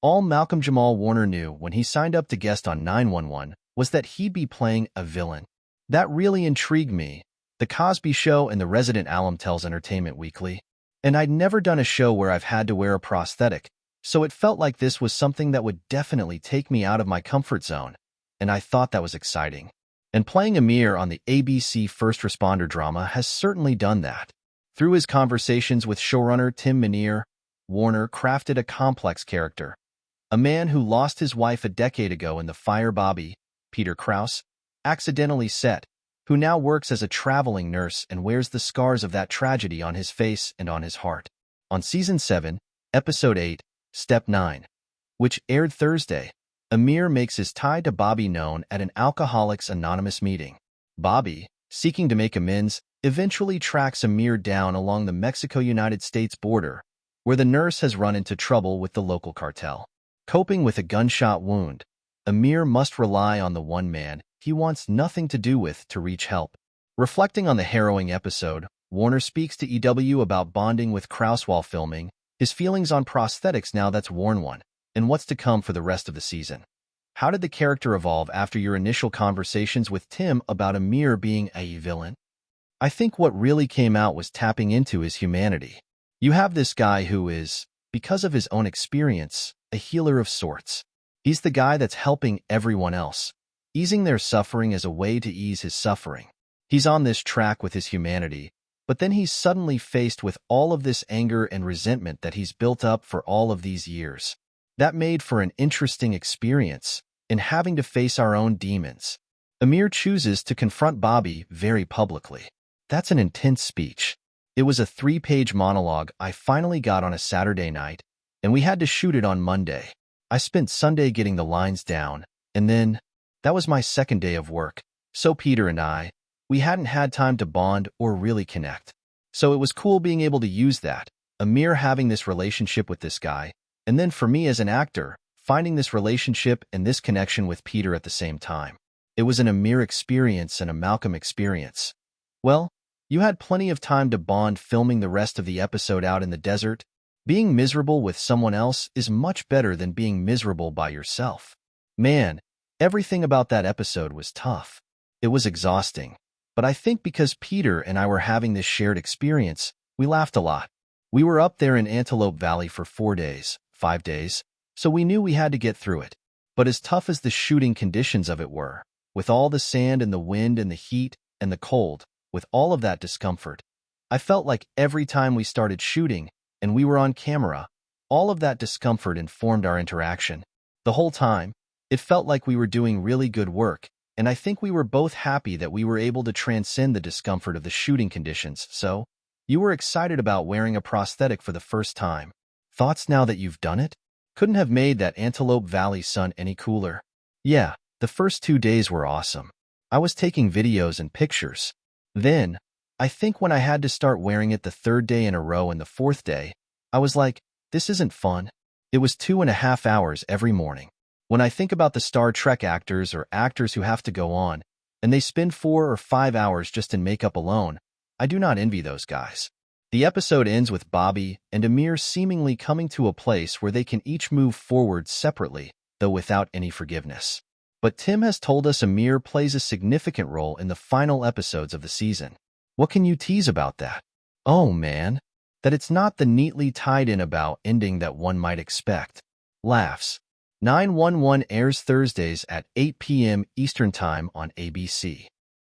All Malcolm Jamal Warner knew when he signed up to guest on 911 was that he'd be playing a villain. That really intrigued me. The Cosby Show and the resident alum tells Entertainment Weekly. And I'd never done a show where I've had to wear a prosthetic, so it felt like this was something that would definitely take me out of my comfort zone, and I thought that was exciting. And playing Amir on the ABC first responder drama has certainly done that. Through his conversations with showrunner Tim Minear, Warner crafted a complex character. A man who lost his wife a decade ago in the fire Bobby, Peter Krause, accidentally set, who now works as a traveling nurse and wears the scars of that tragedy on his face and on his heart. On Season 7, Episode 8, Step 9, which aired Thursday, Amir makes his tie to Bobby known at an Alcoholics Anonymous meeting. Bobby, seeking to make amends, eventually tracks Amir down along the Mexico-United States border, where the nurse has run into trouble with the local cartel. Coping with a gunshot wound, Amir must rely on the one man he wants nothing to do with to reach help. Reflecting on the harrowing episode, Warner speaks to EW about bonding with Krause while filming, his feelings on prosthetics now that's worn one, and what's to come for the rest of the season. How did the character evolve after your initial conversations with Tim about Amir being a villain? I think what really came out was tapping into his humanity. You have this guy who is, because of his own experience, a healer of sorts. He's the guy that's helping everyone else, easing their suffering as a way to ease his suffering. He's on this track with his humanity, but then he's suddenly faced with all of this anger and resentment that he's built up for all of these years. That made for an interesting experience in having to face our own demons. Amir chooses to confront Bobby very publicly. That's an intense speech. It was a 3-page monologue I finally got on a Saturday night, and we had to shoot it on Monday. I spent Sunday getting the lines down, and then, that was my second day of work, so Peter and I, we hadn't had time to bond or really connect. So it was cool being able to use that, Amir having this relationship with this guy, and then for me as an actor, finding this relationship and this connection with Peter at the same time. It was an Amir experience and a Malcolm experience. Well, you had plenty of time to bond filming the rest of the episode out in the desert. Being miserable with someone else is much better than being miserable by yourself. Man, everything about that episode was tough. It was exhausting. But I think because Peter and I were having this shared experience, we laughed a lot. We were up there in Antelope Valley for 5 days, so we knew we had to get through it. But as tough as the shooting conditions of it were, with all the sand and the wind and the heat and the cold, with all of that discomfort, I felt like every time we started shooting and we were on camera, all of that discomfort informed our interaction. The whole time, it felt like we were doing really good work, and I think we were both happy that we were able to transcend the discomfort of the shooting conditions. So, you were excited about wearing a prosthetic for the first time. Thoughts now that you've done it? Couldn't have made that Antelope Valley sun any cooler. Yeah, the first 2 days were awesome. I was taking videos and pictures. Then, I think when I had to start wearing it the 3rd day in a row and the 4th day, I was like, this isn't fun. It was 2.5 hours every morning. When I think about the Star Trek actors or actors who have to go on, and they spend 4 or 5 hours just in makeup alone, I do not envy those guys. The episode ends with Bobby and Amir seemingly coming to a place where they can each move forward separately, though without any forgiveness. But Tim has told us Amir plays a significant role in the final episodes of the season. What can you tease about that? Oh man, that it's not the neatly tied in about ending that one might expect. Laughs. 911 airs Thursdays at 8 p.m. Eastern Time on ABC.